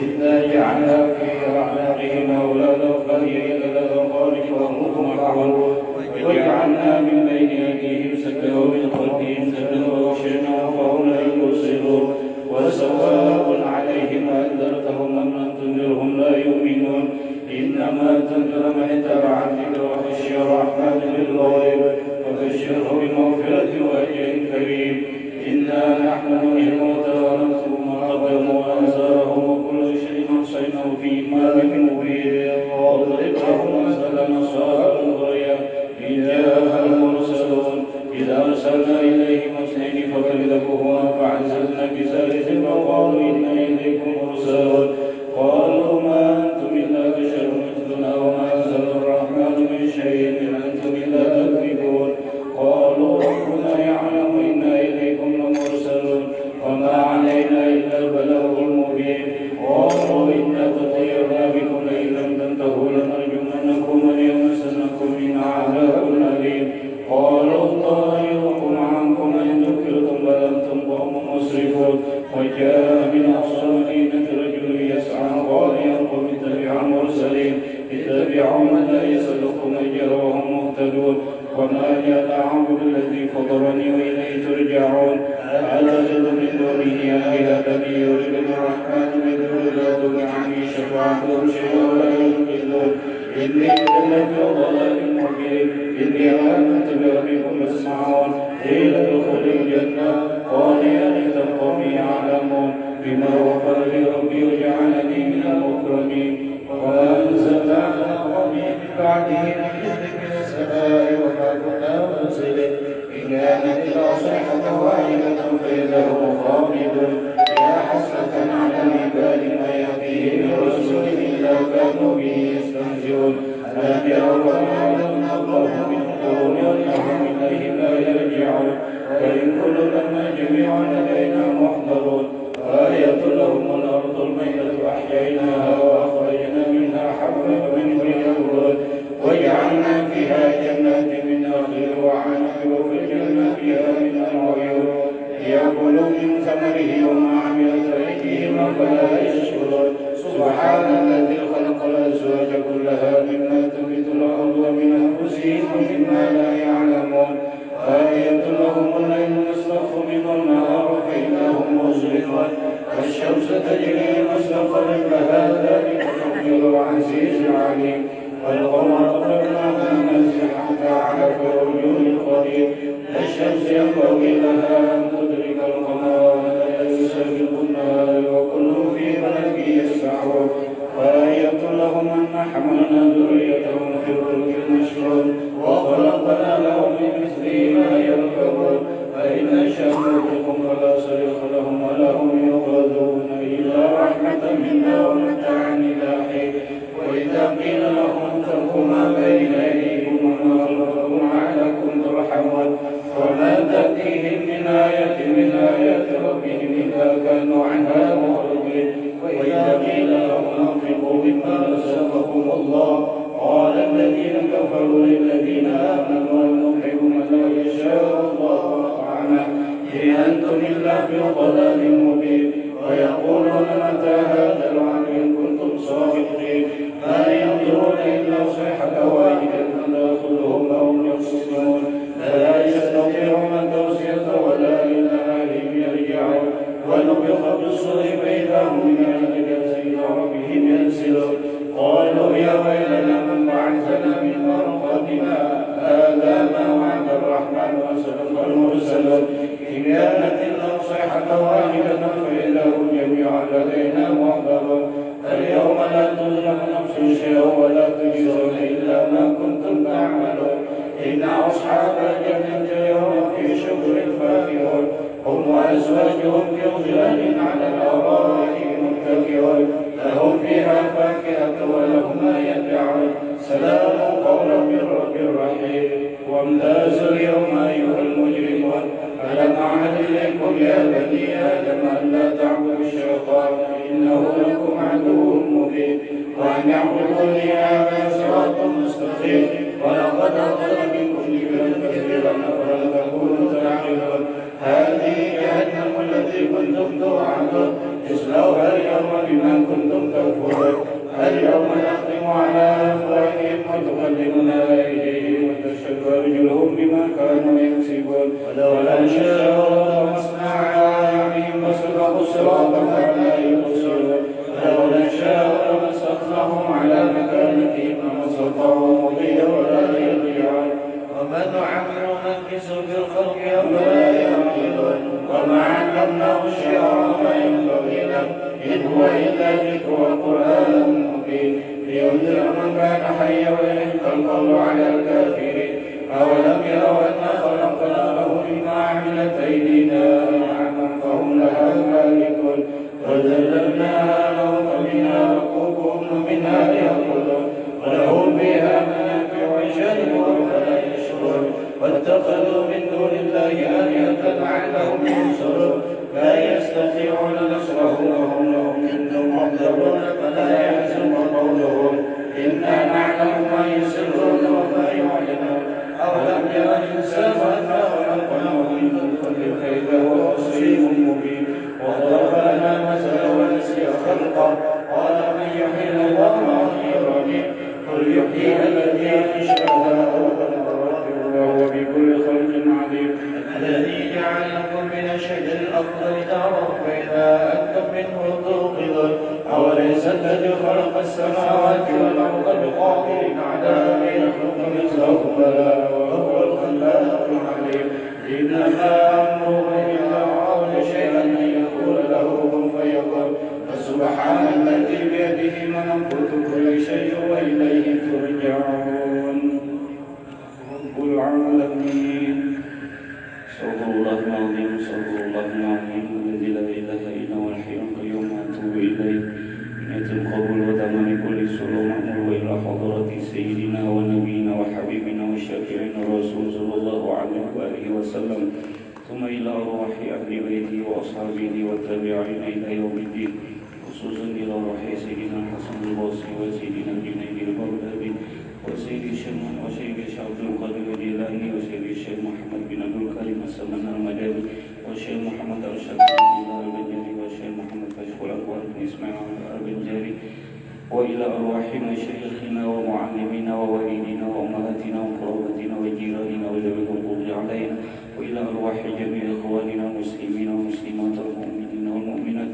إنا جعلنا في أعناقهم أغلالا فهي إلى الأذقان فهم مقمحون وجعلنا من بين أيديهم سدا ومن خلفهم سدا وغشيناهم فهم لا يبصرون وسواء عليهم أنذرتهم أم لم تنذرهم لا يؤمنون إنما تنذر من اتبع الذكر وخشي الرحمن بالغيب وبشره بمغفرة وأجر كريم إنا نحن نحيي الموتى ونكتب ما قدموا وآثارهم وكل شيء أحصيناه في إمام مبين واضرب لهم مثلا أصحاب القرية إذ جاءها المرسلون إذا أرسلنا إليهم اثنين فكذبوهما فعززنا بثالث وقالوا إنا إليكم مرسلون قالوا ما أنتم إلا بشر مثلنا وما أنزل الرحمن من شيء إن أنتم إلا تكذبون قالوا ربنا يعلم إنا إليكم لمرسلون وما علينا إلا البلاغ المبين قالوا إنا تطيرنا بكم لئن لم تنتهوا لنرجمنكم وليمسنكم منا عذاب أليم قالوا طائركم عنكم إن ذكرتم بل أنتم قوم مسرفون وجاء من أقصى المدينة رجل يسعى قال يا قوم اتبعوا المرسلين اتبعوا من لا يسألكم أجرا وهم مهتدون وما لي أعبد الذي فطرني وإليه ترجعون أتخذ من دونه آلهة يريد الرحمن بضر لا تغن عني شفاعتهم شيئا ولا ينقذون إني إذا لفي ضلال مبين إني آمنت بربكم فاسمعون قيل ادخل الجنة قال يا ليت قومي يعلمون بما غفر لي ربي وجعلني من المكرمين وما أنزلنا على قومه من بعده من رزق السماء وما كنا مرسلين إن كانت إلا صيحة واحدة فإذا هم خامدون يا حسرة على العباد ما يأتيهم من رسول إلا كانوا به يستهزئون ألم يروا كما أهلكنا الله من قرون أنهم إليه لا يرجعون وإن كل لما جميع لدينا محضرون آية لهم الأرض الميتة أحييناها وأخرجنا منها حبا من كل أولاد وجعلنا فيها جنات من نخيل وعنب وفجرنا فيها من العيون ليأكلوا من ثمره وما عملت أيديهم أفلا يشكرون سبحان الذي خلق الأزواج كلها مما تنبت الأرض ومن أنفسهم ومما لا يعلمون آية لهم الليل نسلخ منه النهار فإذا هم مظلمون والشمس تجري لمستقر لها ذلك تقدير العزيز العليم والقمر قدرناه منازل حتى على كالرجل القدير الشمس ينبغي لها أن تدرك القمر ولا يسبق النهار وكل في فلك يسبحون وآية لهم أن حملنا ذريتهم في الفلك المشحون وخلقنا لهم من مثله ما يركبون فإن نشأ نغرقهم فلا صريخ لهم ولا هم ينقذون إلا رحمة منا ومتاعا إلى حين وإذا قيل لهم اتقوا ما بين أيديكم وما خلفكم لعلكم ترحمون وما تأتيهم من آية من آيات ربهم إلا كانوا عنها معرضين وإذا قيل لهم أنفقوا مما رزقكم الله قال الذين كفروا للذين آمنوا ونطعم من لا يشاء الله أطعمه إن أنتم إلا في ضلال مبين ويقولون متى هذا الوعد إن كنتم صادقين ما ينظرون إلا صيحة واحدة تأخذهم وهم يخصمون لا يستطيعون توصية ولا إلى أهلهم يرجعون ونفخ بالصور فإذا هم من الأجداث إلى ربهم ينسلون قالوا يا ويلنا من بعثنا من مرقدنا هذا ما وعد الرحمن وصدق المرسلون إن كانت إلا صيحة واحدة فإذا هم جميعا لدينا محضرون اليوم لا تظلم نفس شيئا ولا تجزون إلا ما كنتم تعملون إن أصحاب الجنة اليوم في شكر فاكهون هم وأزواجهم في ظلال على الأرائك متكئون لهم فيها فاكهة ولهم ما يدعون سلام قولا من رب رحيم وامتازوا اليوم أيها المجرمون ألم أعهد إليكم يا بني آدم ألا تعبدوا الشيطان إنه لكم عدو مبين وأن اعبدوني هذا صراط مستقيم ولقد أضل منكم جبلا كثيرا خيرا فلتكونوا تعقلون هذه جهنم التي كنتم توعدون اصلوها اليوم بما كنتم تكفرون اليوم نختم على أفواههم وتكلمنا أيديهم وتشهد أرجلهم بما كانوا يكسبون ولو شاء لمسنا على أعينهم فاستبقوا الصراط فلا يبصرون ولو نشاء لمسخناهم على مكانتهم فما استطاعوا مضيا ولا يضيعون ومن نعمر ننكسه في الخلق أفلا يعقلون وما علمناه الشعر وما ينبغي له إن هو إلا ذكر وقرآن مبين لينذر من كان حيا ويحق القول على الكافرين أولم يروا أنا خلقنا له مما عملت أيدينا أنعاما فهم لها مالكون وذللناها لهم فمنها ركوبهم ومنها يأكلون ولهم فيها منافع وشرب ولا يشربون واتخذوا من دون الله آلهة لعلهم ينصرون لا يستطيعون نصرهم وهم لهم جند محضرون فلا يحزنك قولهم إنا نعلم ما يسرون وما يعلنون أولم ير الإنسان أنا خلقناه من نطفة فإذا هو خصيم مبين وضرب لنا مثلا ونسي خلقه قال من يحيي العظام وهي قل يحييها الذي أنشأها أول مرة وهو بكل خلق عليم الذي جعل لكم من الشجر الأخضر نارا فإذا أنتم منه توقدون أوليس الذي خلق السماوات والأرض بقادر على أن يخلق مثلهم بلى وهو الخلاق العليم إنما أمره إذا أراد شيئا أن يقول له كن فيكون فسبحان الذي بيده ملكوت كل شيء وإليه ترجعون رب العالمين صدق الله العظيم صدق الله العظيم الذي لا إله إلا هو الحي القيوم أتوب إليه نية القبول وتمام كل سلوم أمر إلى حضرة سيدنا ونبينا وحبيبنا وشفيعنا الرسول صلى الله عليه وآله وسلم ثم إلى أرواح أهل بيته وأصحابه والتابعين إلى يوم الدين خصوصا إلى روح سيدنا الحسن البصري وسيدنا الجنيد البغدادي وسيد الشيخ عبد القادر الجيلاني وسيد الشيخ محمد بن عبد الكريم السمن المدني والشيخ محمد أرشد بن البجري والشيخ محمد كشف الأكوان بن إسماعيل البجري وإلى أرواح مشايخنا ومعلمينا ووالدينا وأمهاتنا وقرابتنا وجيراننا وذوي الحقوق علينا وإلى أرواح جميع إخواننا المسلمين والمسلمات المؤمنين والمؤمنات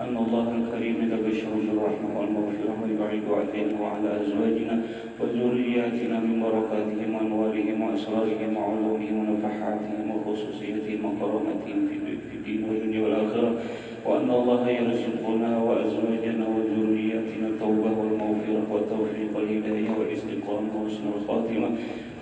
أن الله الكريم يتبشر بالرحمة والمغفرة ويبعد علينا وعلى أزواجنا وذرياتنا من بركاتهم وأنوارهم وأسرارهم وعلومهم ونفحاتهم وخصوصيتهم وكرامتهم في الدين والدنيا والآخرة وأن الله يرزقنا وأزواجنا وذرياتنا التوبة والمغفرة والتوفيق والهداية والاستقامة وحسن الخاتمة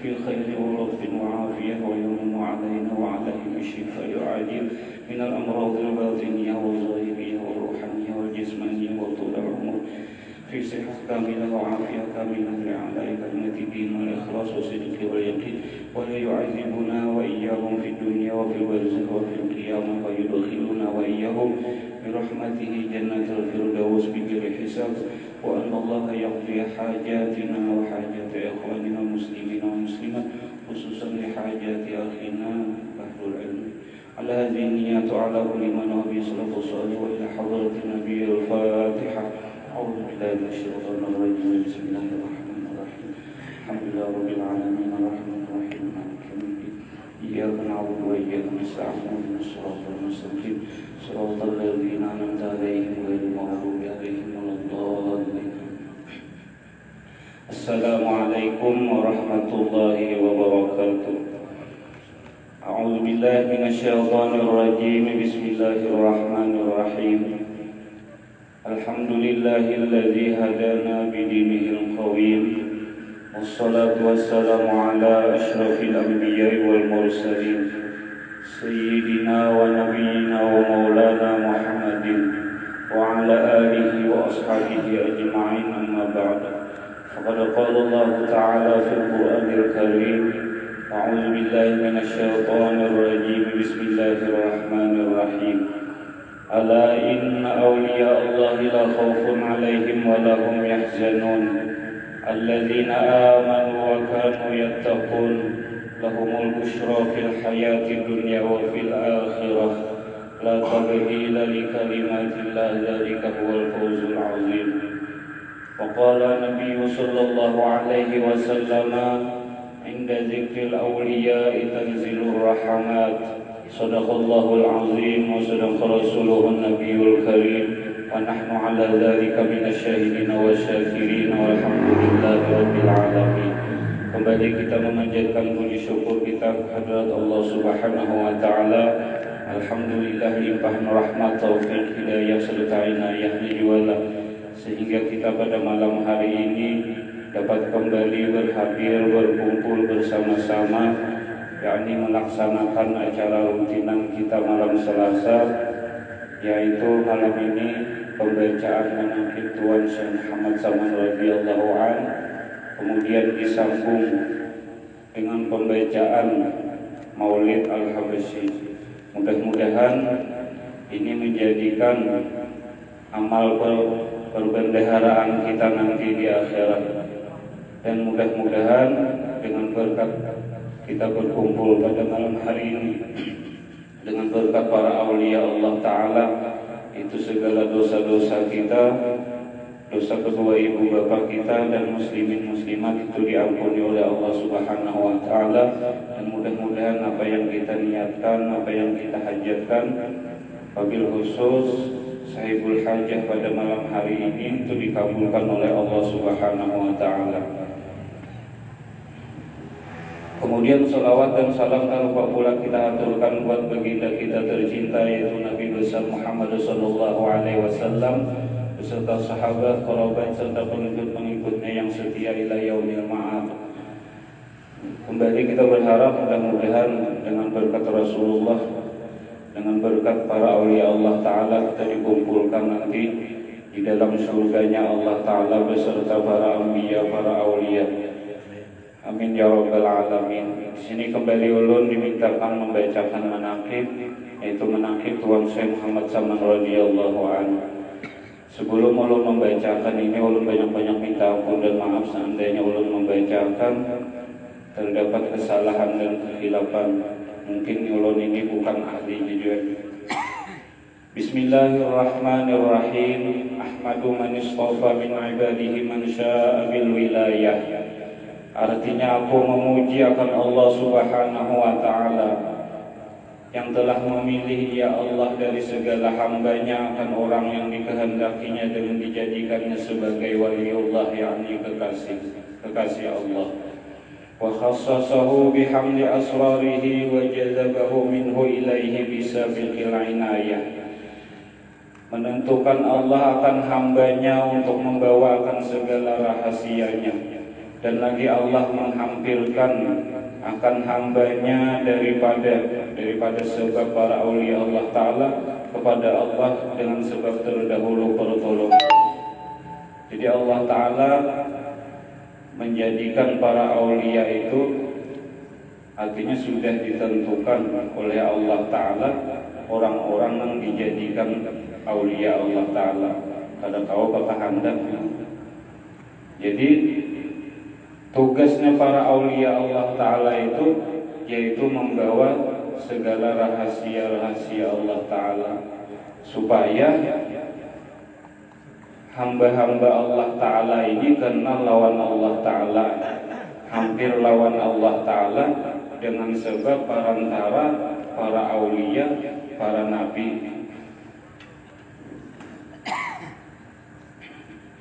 في خير ولطف وعافية ويوم علينا وعليهم الشفاء العاجل من الأمراض الباطنية والظاهرية والروحانية والجسمانية وطول العمر في صحة كاملة وعافية كاملة لأعلاء كلمة الدين والإخلاص والصدق واليقين ولا يعذبنا وإياهم في الدنيا وفي البرزخ وفي القيامة ويدخلنا وإياهم برحمته جنة الفردوس بغير حساب وأن الله يقضي حاجاتنا وحاجات إخواننا المسلمين والمسلمات خصوصا لحاجات أخينا أهل العلم على هذه النيات على كل من وبه صلاة الصالح وإلى حضرة النبي الفاتحة أعوذ بالله من الشيطان الرجيم بسم الله الرحمن الرحيم الحمد لله رب العالمين الرحمن الرحيم مالك يوم الدين إياك نعبد وإياك نستعين اهدنا الصراط المستقيم صراط الذين أنعمت عليهم غير المغضوب عليهم ولا الضالين السلام عليكم ورحمة الله وبركاته أعوذ بالله من الشيطان الرجيم بسم الله الرحمن الرحيم الحمد لله الذي هدانا بدينه القويم والصلاة والسلام على أشرف الأنبياء والمرسلين سيدنا ونبينا ومولانا محمد وعلى آله وأصحابه أجمعين أما بعد فقد قال الله تعالى في القرآن الكريم أعوذ بالله من الشيطان الرجيم بسم الله الرحمن الرحيم ألا إن أولياء الله لا خوف عليهم ولا هم يحزنون الذين آمنوا وكانوا يتقون lahumul busyra fil hayati dunya wa fil akhirah la tabdila li kalimatillah dzalika huwal fawzul azim. Wa qala Nabi sallallahu alaihi wasallam inda dzikril awliya tanzilur rahmat. Sadaqallahul azim wa sadaqa rasuluhun nabiyul karim wa nahnu ala dzalika minasyahidin wa syakirin walhamdulillahi rabbil alamin. Kembali kita memanjatkan puji syukur kita kehadirat Allah Subhanahu wa taala. Alhamdulillah limpah rahmat, taufik, hidayah serta inayahnya jualah sehingga kita pada malam hari ini dapat kembali berhadir berkumpul bersama-sama, yakni melaksanakan acara rutinan kita malam Selasa, yaitu malam ini pembacaan manaqib Tuan Syekh Muhammad Saman radhiyallahu an, kemudian disambung dengan pembacaan Maulid Al-Habasyi. Mudah-mudahan ini menjadikan amal perbendaharaan kita nanti di akhirat, dan mudah-mudahan dengan berkat kita berkumpul pada malam hari ini, dengan berkat para aulia Allah Ta'ala, itu segala dosa-dosa kita, dosa kedua ibu bapak kita dan muslimin muslimat itu diampuni oleh Allah Subhanahu wa taala. Dan mudah-mudahan apa yang kita niatkan, apa yang kita hajatkan, wabil khusus sahibul hajah pada malam hari ini itu dikabulkan oleh Allah Subhanahu wa taala. Kemudian salawat dan salam tak lupa pula kita aturkan buat baginda kita tercinta, yaitu Nabi besar Muhammad sallallahu alaihi wasallam beserta sahabat, kerabat serta pengikut-pengikutnya yang setia ila yaumil ma'ad. Kembali kita berharap mudah-mudahan dengan berkat Rasulullah, dengan berkat para aulia Allah Ta'ala, kita dikumpulkan nanti di dalam surganya Allah Ta'ala beserta para anbiya, para aulia. Amin ya rabbal alamin. Di sini kembali ulun dimintakan membacakan manaqib, yaitu manaqib Tuan Syekh Muhammad Saman radhiyallahu anhu. Sebelum ulun membacakan ini, ulun banyak-banyak minta ampun dan maaf seandainya ulun membacakan terdapat kesalahan dan kekhilafan. Mungkin ulun ini bukan ahlinya juga. Bismillahirrahmanirrahim. Ahmadu man istafa min ibadihi man syaa bil wilayah. Artinya aku memuji akan Allah Subhanahu wa ta'ala yang telah memilih ya Allah dari segala hambanya akan orang yang dikehendakinya dengan dijadikannya sebagai waliullah, yakni kekasih Allah. Wa khassasahu bihamli asrarihi wa jazabahu minhu ilaihi bisabiqil inayah. Menentukan Allah akan hambanya untuk membawakan segala rahasianya, dan lagi Allah menghampirkan akan hambanya daripada sebab para aulia Allah Ta'ala kepada Allah dengan sebab terdahulu pertolongan. Jadi Allah Ta'ala menjadikan para aulia itu artinya sudah ditentukan oleh Allah Ta'ala orang-orang yang dijadikan aulia Allah Ta'ala. Kada tahu kehendaknya. Jadi tugasnya para aulia Allah Ta'ala itu yaitu membawa segala rahasia-rahasia Allah Ta'ala, supaya hamba-hamba Allah Ta'ala ini kenal lawan Allah Ta'ala, hampir lawan Allah Ta'ala dengan sebab perantara para aulia, para nabi.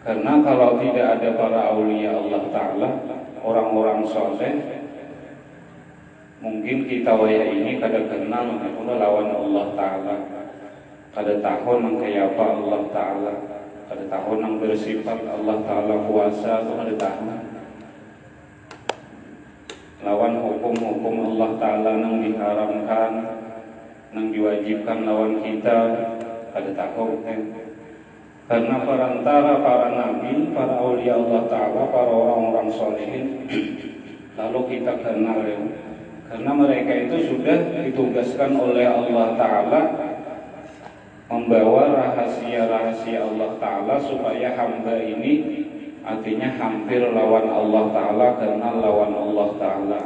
Karena kalau tidak ada para aulia Allah Ta'ala, orang-orang soleh, mungkin kita waya ini kada kenal lawan Allah Ta'ala, kada tahu nang kaya apa Allah Ta'ala, kada tahu nang bersifat Allah Ta'ala kuasa, atau kada tahu lawan hukum-hukum Allah Ta'ala nang diharamkan, nang diwajibkan lawan kita, kada tahu. Karena perantara para nabi, para aulia Allah Ta'ala, para orang-orang solehin, lalu kita kenal ya. Karena mereka itu sudah ditugaskan oleh Allah Ta'ala membawa rahasia-rahasia Allah Ta'ala supaya hamba ini artinya hampir lawan Allah Ta'ala, kenal lawan Allah Ta'ala.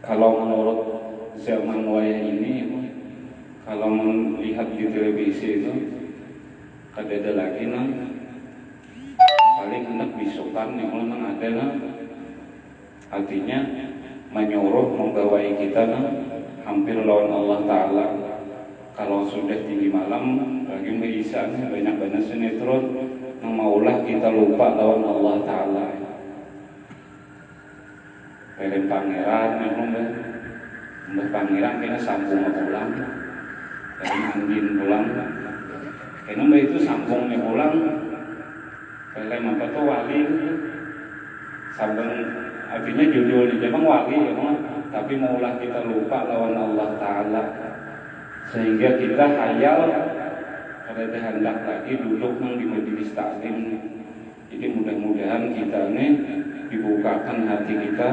Kalau menurut zaman wayah ini, kalau melihat di televisi itu ada lagi paling hendak bisukan yang memang ada artinya menyuruh membawai kita hampir lawan Allah Ta'ala. Kalau sudah tinggi malam lagi berisan banyak sinetron yang maulah kita lupa lawan Allah Ta'ala. Film pangeran memang mbah pangeran kena sambung pulang dari anjing pulang kena mbah itu sambungnya pulang film apa tuh wali sambung artinya judulnya memang wali ya tapi maulah kita lupa lawan Allah Ta'ala sehingga kita hayal pada hendak lagi duduk di majelis taklim. Jadi mudah-mudahan kita ini dibukakan hati kita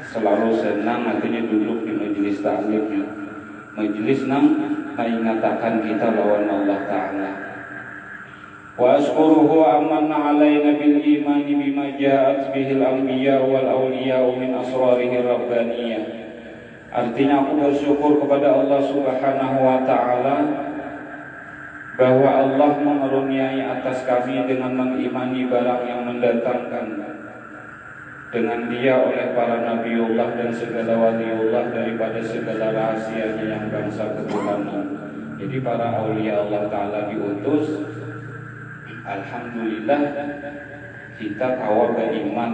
selalu senang hatinya duduk di majelis taklim, majelis mengatakan kita lawan Allah Ta'ala. Wa ashkuruhu amanna alaina bil imani bima ja'at bihil anbiya wal awliya min asrarihi rabbaniyah. Artinya aku bersyukur kepada Allah Subhanahu wa Ta'ala bahwa Allah mengaruniai atas kami dengan mengimani barang yang mendatangkan dengan dia oleh para nabiullah dan segala waliullah daripada segala rahasianya yang bangsa ketuhanan. Jadi para aulia Allah Ta'ala diutus, alhamdulillah kita kawa beriman,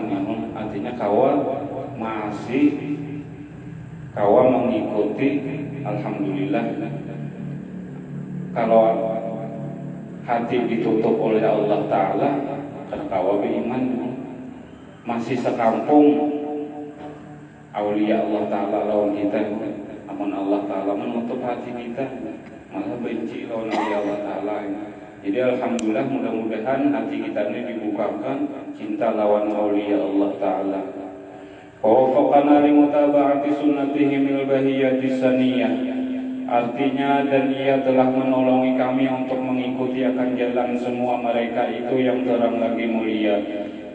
artinya kawa masih kawa mengikuti, alhamdulillah. Kalau hati ditutup oleh Allah Ta'ala karena kawa beriman, masih sekampung aulia Allah Ta'ala lawan kita, namun Allah Ta'ala menutup hati kita malah benci lawan aulia Allah Ta'ala. Jadi alhamdulillah mudah-mudahan hati kita ini dibukakan cinta lawan aulia Allah Ta'ala. Wafaqana limutaba'ati sunnatihim al-bahiyyati saniyah. Artinya dan ia telah menolongi kami untuk mengikuti akan jalan semua mereka itu yang terang lagi mulia.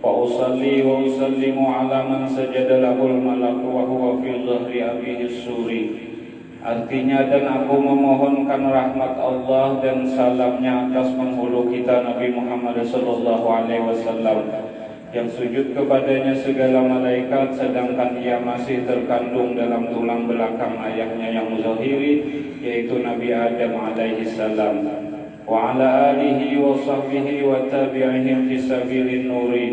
Wa usalli wa usallimu ala man sajada lahul malaku wa huwa fi dhahri abihi suri. Artinya dan aku memohonkan rahmat Allah dan salamnya atas penghulu kita Nabi Muhammad sallallahu alaihi wasallam yang sujud kepadanya segala malaikat sedangkan ia masih terkandung dalam tulang belakang ayahnya yang zahiri yaitu Nabi Adam alaihi salam wa ala alihi wa sahbihi wa tabi'ihim fi sabilin nuri.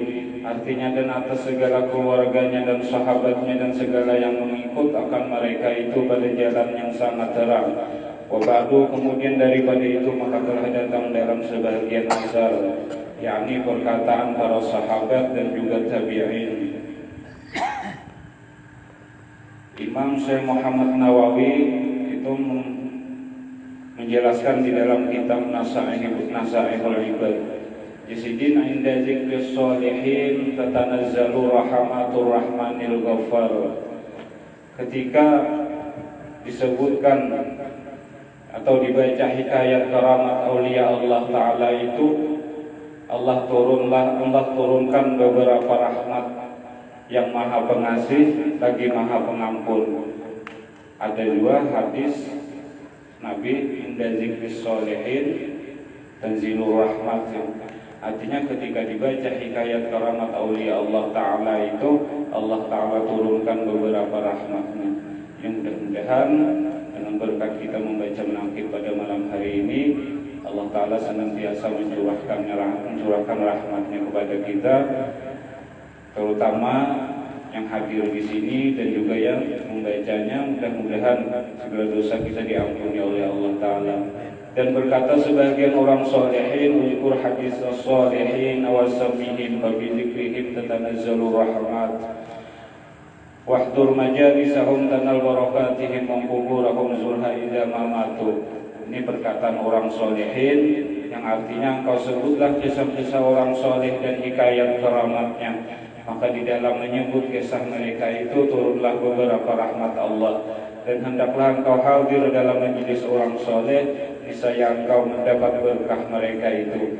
Artinya dan atas segala keluarganya dan sahabatnya dan segala yang mengikut akan mereka itu pada jalan yang sangat terang. Wa ba'du, kemudian daripada itu maka telah datang dalam sebagian asar yakni perkataan para sahabat dan juga tabi'in. Imam Syekh Muhammad Nawawi itu menjelaskan di dalam kitab Nasaihul Ibad, Jasidin inda zikri sholihin tatanazzalu rahmatur rahmanil ghaffar. Ketika disebutkan atau dibaca hikayat karamat aulia Allah Ta'ala itu Allah turunkan beberapa rahmat yang maha pengasih lagi maha pengampun. Ada dua hadis Nabi inda zikri sholihin tanzilur rahmat. Artinya ketika dibaca hikayat karamat aulia Allah Ta'ala itu Allah Ta'ala turunkan beberapa rahmatnya. Yang mudah-mudahan dengan berkat kita membaca menangkib pada malam hari ini Allah Ta'ala senantiasa mencurahkan rahmatnya kepada kita, terutama yang hadir di sini dan juga yang membacanya. Mudah-mudahan segala dosa kita diampuni oleh Allah Ta'ala. Dan berkata sebagian orang salihin, uzkur hadis as-salihin wa sammihim fa bi dzikrihim tatanazzalu rahmat wahdur majalisahum tanal barakatihim wa quburahum zurha idza mamatu. Ini perkataan orang salihin yang artinya engkau sebutlah kisah-kisah orang saleh dan hikayat keramatnya, maka di dalam menyebut kisah mereka itu turunlah beberapa rahmat Allah. Dan hendaklah engkau hadir dalam majelis orang saleh, niscaya engkau mendapat berkah mereka itu.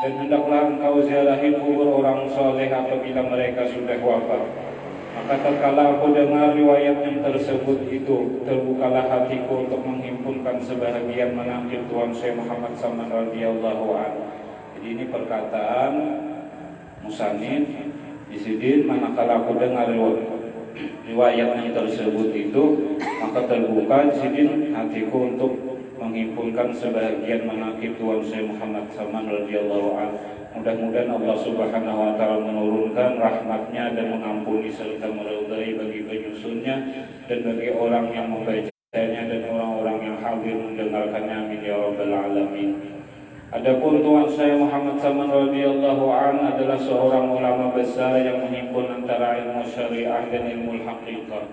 Dan hendaklah engkau ziarahi kubur orang saleh apabila mereka sudah wafat, Maka tatkala aku dengar riwayat yang tersebut itu, terbukalah hatiku untuk menghimpunkan sebahagian manaqib Tuan Syekh Muhammad Saman radhiyallahu anhu. Jadi ini perkataan musannif Izzuddin, manakala aku dengar riwayat yang tersebut itu, maka terbuka Izzuddin hatiku untuk menghimpunkan sebahagian manaqib Tuan Syekh Muhammad Saman radhiyallahu anhu. Mudah-mudahan Allah Subhanahu wa taala menurunkan rahmatnya dan mengampuni serta meridai bagi penyusunnya dan bagi orang yang membacanya dan orang-orang yang hadir mendengarkannya, amin ya rabbal alamin. Adapun Tuan Syekh Muhammad Saman radhiyallahu anhu adalah seorang ulama besar yang menghimpun antara ilmu syariah dan ilmu haqiqah.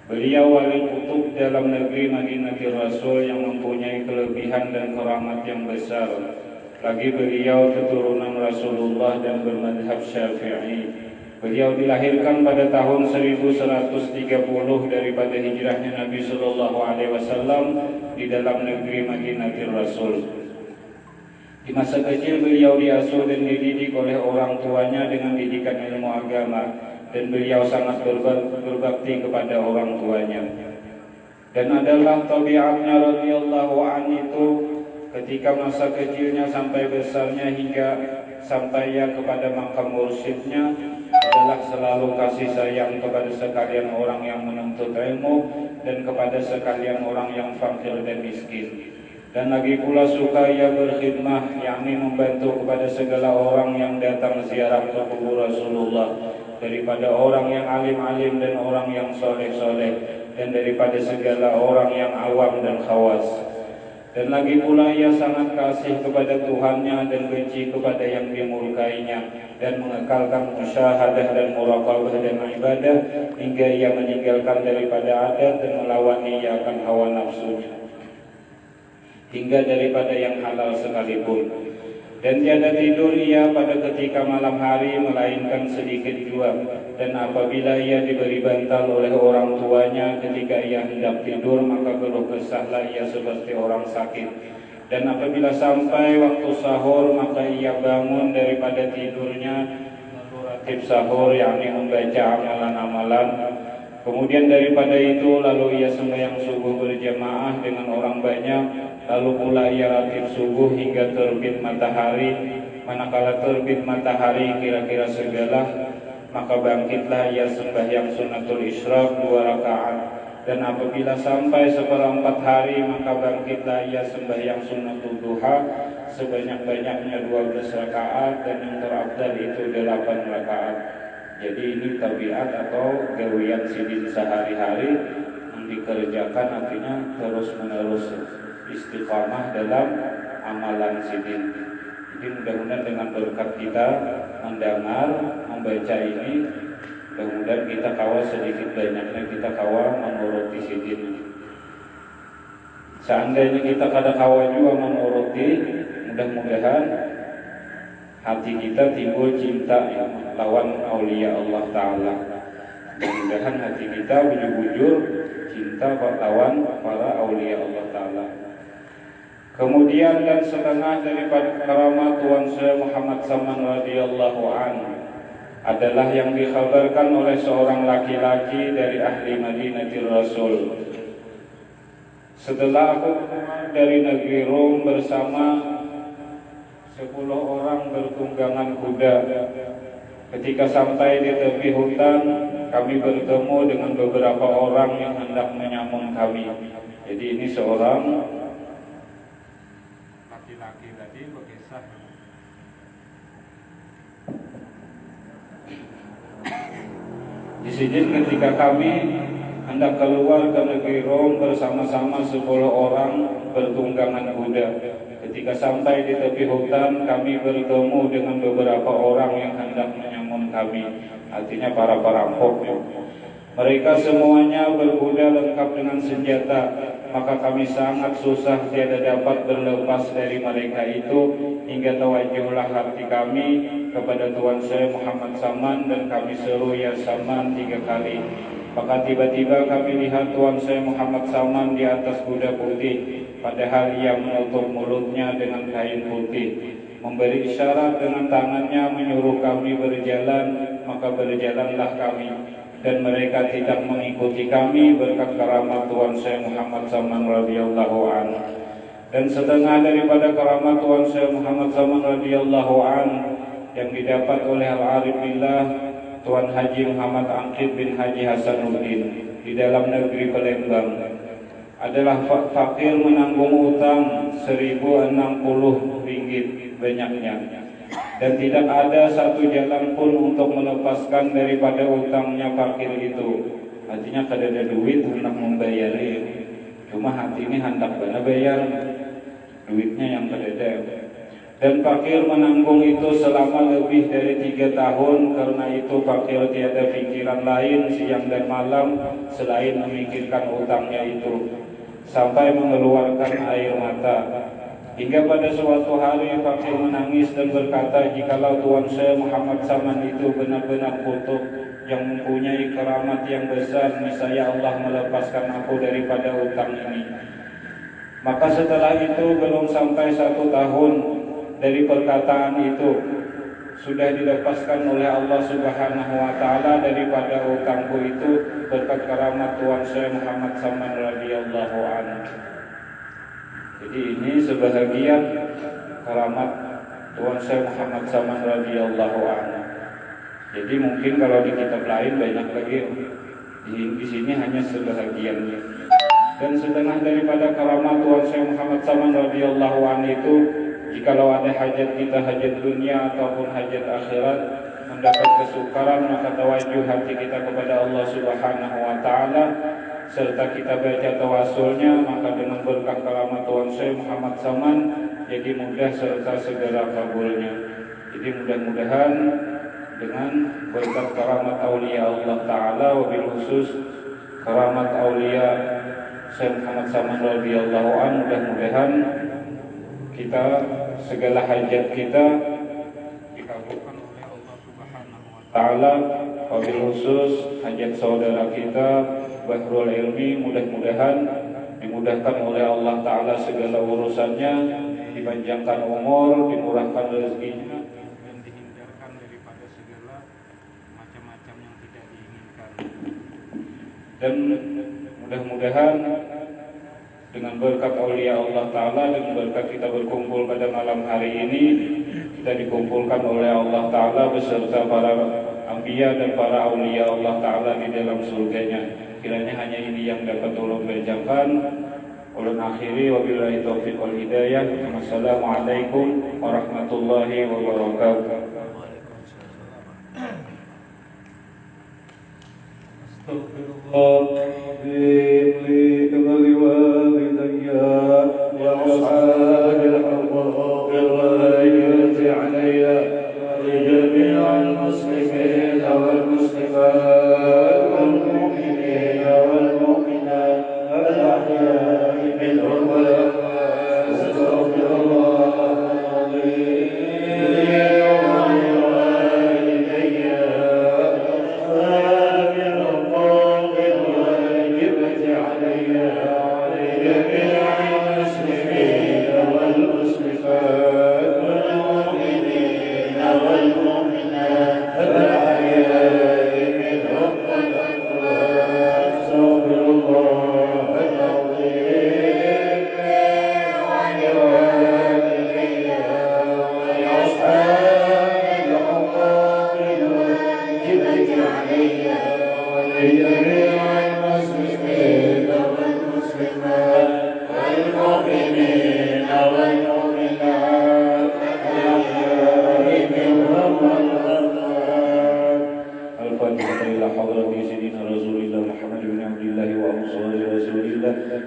Beliau wali kutub dalam negeri Madinatul Rasul yang mempunyai kelebihan dan keramat yang besar. Lagi beliau keturunan Rasulullah dan bermadhab Syafi'i. Beliau dilahirkan pada tahun 1130 daripada hijrahnya Nabi Sallallahu Alaihi Wasallam di dalam negeri Madinatul Rasul. Di masa kecil beliau diasuh dan dididik oleh orang tuanya dengan didikan ilmu agama, dan beliau sangat berbakti kepada orang tuanya. Dan adalah tabiatnya radhiyallahu anhu itu, ketika masa kecilnya sampai besarnya hingga sampai ya kepada makam mursyidnya, adalah selalu kasih sayang kepada sekalian orang yang menuntut ilmu dan kepada sekalian orang yang fakir dan miskin. Dan lagi pula suka ia berkhidmah, yakni membantu kepada segala orang yang datang ziarah ke kubur Rasulullah, daripada orang yang alim-alim dan orang yang soleh-soleh, dan daripada segala orang yang awam dan khawas. Dan lagi pula ia sangat kasih kepada Tuhannya dan benci kepada yang dimurkainya, dan mengekalkan musyahadah dan muraqabah dan ibadah hingga ia meninggalkan daripada adat dan melawani akan hawa nafsunya, hingga daripada yang halal sekalipun. Dan tiada tidur ia pada ketika malam hari melainkan sedikit jua. Dan apabila ia diberi bantal oleh orang tuanya ketika ia hendak tidur, maka keluh kesahlah ia seperti orang sakit. Dan apabila sampai waktu sahur, maka ia bangun daripada tidurnya meratib sahur, yakni membaca amalan-amalan. Kemudian daripada itu lalu ia sembahyang subuh berjamaah dengan orang banyak. Lalu pula ia ratib subuh hingga terbit matahari. Manakala terbit matahari kira-kira sebelah, maka bangkitlah ia sembahyang sunatul isyraq 2 rakaat. Dan apabila sampai 1/4 hari, maka bangkitlah ia sembahyang sunatul duha sebanyak-banyaknya 12 rakaat, dan yang terafdal itu 8 rakaat. Jadi ini tabiat atau gawian sidin sehari-hari yang dikerjakan, artinya terus-menerus istiqamah dalam amalan sidin. Jadi mudah-mudahan dengan berkat kita mendengar, membaca ini, mudah-mudahan kita kawa sedikit banyaknya kita kawa menuruti sidin. Seandainya kita kada kawa juga menuruti, mudah-mudahan hati kita timbul cinta ya, lawan aulia Allah Ta'ala. Mudah-mudahan hati kita bujur-bujur cinta lawan para aulia Allah Ta'ala. Kemudian dan setengah daripada keramat Tuan Syekh Muhammad Saman radhiyallahu anhu adalah yang dikhabarkan oleh seorang laki-laki dari ahli Madinatul Rasul. Setelah aku keluar dari negeri Rom bersama 10 orang bertunggangan kuda, ketika sampai di tepi hutan, kami bertemu dengan beberapa orang yang hendak menyamun kami. Jadi ini seorang laki-laki tadi berkisah. Di sini ketika kami hendak keluar ke negeri Rom bersama-sama 10 orang bertunggangan kuda. Ketika sampai di tepi hutan, kami bertemu dengan beberapa orang yang hendak menyamun kami, artinya para perampok. Mereka semuanya berkuda lengkap dengan senjata, maka kami sangat susah tiada dapat berlepas dari mereka itu, hingga tawajuhlah hati kami kepada Tuan Syekh Muhammad Saman, dan kami seru ya Saman 3 kali. Maka tiba-tiba kami lihat Tuan Syekh Muhammad Saman di atas kuda putih, padahal ia menutup mulutnya dengan kain putih. memberi isyarat dengan tangannya menyuruh kami berjalan, maka berjalanlah kami, dan mereka tidak mengikuti kami berkat karamat Tuhan Syekh Muhammad Saman radhiyallahu anhu. Dan setengah daripada karamat Tuhan Syekh Muhammad Saman radhiyallahu anhu yang didapat oleh Al-Arif Billah Tuan Haji Muhammad Angkid bin Haji Hasanuddin di dalam negeri Palembang adalah fakir menanggung utang 1.060 ringgit banyaknya, dan tidak ada satu jalan pun untuk melepaskan daripada utangnya fakir itu. Artinya kada ada duit hendak membayar, cuma hati ini hendak benar bayar, duitnya yang kada ada. Dan fakir menanggung itu selama lebih dari 3 tahun. Karena itu fakir tiada pikiran lain siang dan malam selain memikirkan utangnya itu, sampai mengeluarkan air mata. Hingga pada suatu hari fakir menangis dan berkata, jikalau Tuan Syekh Muhammad Saman itu benar-benar kutub yang mempunyai keramat yang besar, niscaya Allah melepaskan aku daripada utang ini. Maka setelah itu belum sampai 1 tahun dari perkataan itu, sudah dilepaskan oleh Allah Subhanahu wa Ta'ala daripada utangku itu berkat karamat Tuan Syekh Muhammad Saman radhiyallahu anhu. Jadi ini sebahagian karamat Tuan Syekh Muhammad Saman radhiyallahu anhu. Jadi mungkin kalau di kitab lain banyak lagi, di sini hanya sebahagiannya. Dan setengah daripada karamat Tuan Syekh Muhammad Saman radhiyallahu anhu itu, jikalau ada hajat kita, hajat dunia ataupun hajat akhirat, mendapat kesukaran, maka tawajuh hati kita kepada Allah Subhanahu wa Ta'ala, serta kita baca tawasulnya, maka dengan berkah karamat Tuan Syekh Muhammad Saman jadi mudah serta segera kabulnya. Jadi mudah-mudahan dengan berkat karamat aulia Allah Ta'ala, wabil khusus karamat aulia Syekh Muhammad Saman radhiyallahu anhu, mudah-mudahan kita segala hajat kita dikabulkan oleh Allah Subhanahu wa Ta'ala, wabil khusus hajat saudara kita Bahrul Ilmi, mudah-mudahan dimudahkan oleh Allah Ta'ala segala urusannya, dipanjangkan umur, dimurahkan rezekinya, dan dihindarkan daripada segala macam-macam yang tidak diinginkan. Dan mudah-mudahan dengan berkat aulia Allah Ta'ala, dengan berkat kita berkumpul pada malam hari ini, kita dikumpulkan oleh Allah Ta'ala beserta para anbiya dan para aulia Allah Ta'ala di dalam surganya. Kiranya hanya ini yang dapat tolong bacakan. Ulun akhiri wabillahi taufiq wal hidayah. Wassalamualaikum warahmatullahi wabarakatuh.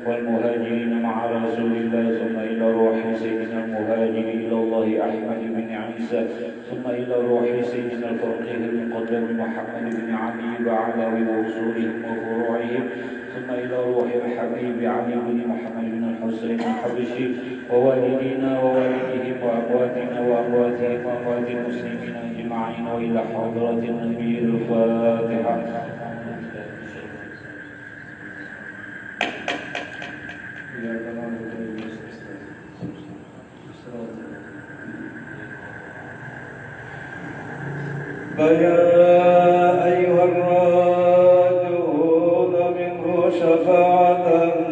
والمهاجرين مع رسول الله ثم إلى روح سيدنا المهاجر إلى الله أحمد بن عيسى ثم إلى روح سيدنا الفقيه المقدم محمد بن علي وعلوي وأصولهم وفروعهم ثم إلى روح الحبيب علي بن محمد بن الحسين الحبشي ووالدينا ووالديهم وأمواتنا وأمواتهم وأموات المسلمين أجمعين وإلى حضرة النبي الفاتحة. فيا أيها الراجون منه شفاعة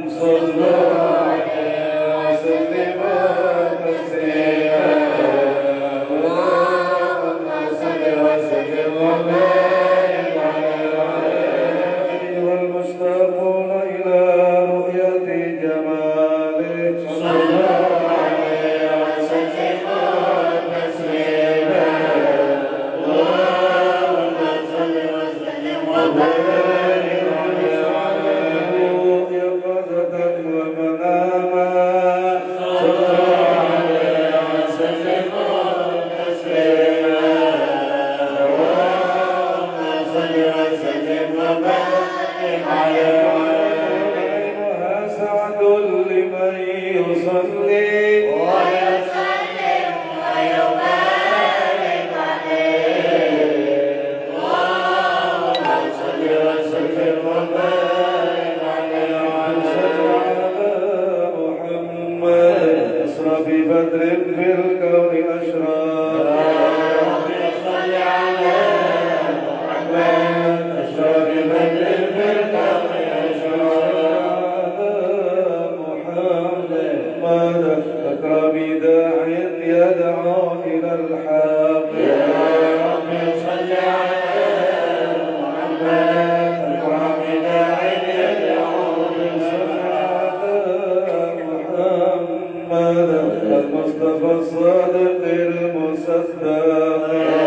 صلوا عليه وسلموا تسليما اللهم صل وسلم وبارك عليه أيها المشتاقون إلى رؤية جمالك صلوا عليه وسلموا تسليما اللهم صل وسلم وبارك عليه يقظة ومناما صلوا عليه وسلموا تسليما اللهم صل وسلم وبارك عليه وعليها سعد لمن يصلي ويسلم ويبارك عليه اللهم صل وسلم وبارك عليه وعلى محمد اسرى ببدر في الكون أشرار صل على محمد اسرى ببدر في الكون أشرار محمد أكرم داع يدعو إلى الحق يا رب صل على محمد أكرم داع يدعو إلى الحق محمد المصطفى الصادق المصدق يا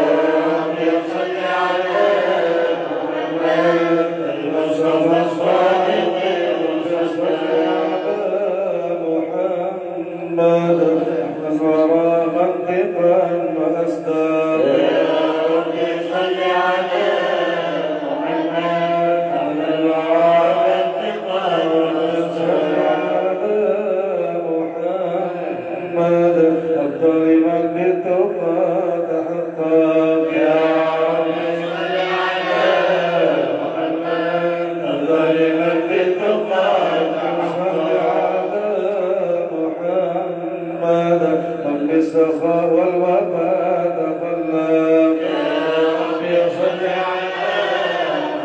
رب صل على محمد المصطفى الصادق المصدق محمد الورى منطقا وأصدق يا رب صل على محمد الورى منطقا وأصدق محمد الظالم بالتقى تحقق يا رب صل على محمد الظالم بالتقى تحقق محمد رب السخاء والوفاء تخلق يا رب صل على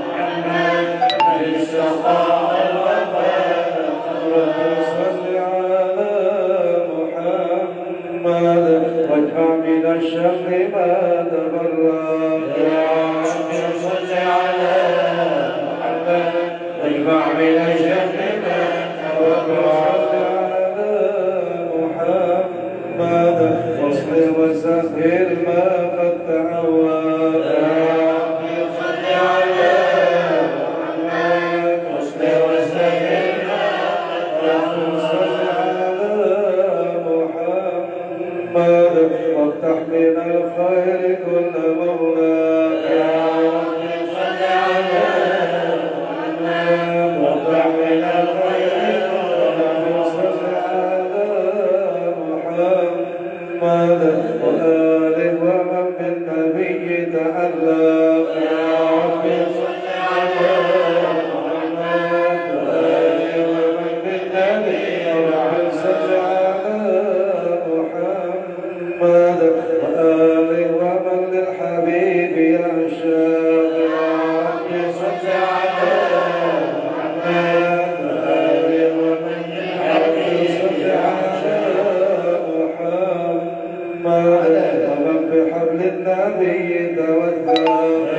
محمد رب السخاء والوفاء تخلق صل على محمد واجمع من الشر ما تفرق يا رب صل على محمد واجمع من الشر ما تفرق محمد واصبر وسخر ما قد تعود يا رب صل على محمد واصبر وسخر ما قد تعود صل على محمد وافتح من الخير كل مولى يا رب صل على محمد وافتح من الخير كل مولى محمد وآله ومن بالنبي تعلق يا رب صل على محمد وآله ومن بالنبي صل على محمد وآله ومن للحبيب يعشق يا رب صل على محمد وآله ومن للحبيب صل على محمد ومن بحبل النبي توثق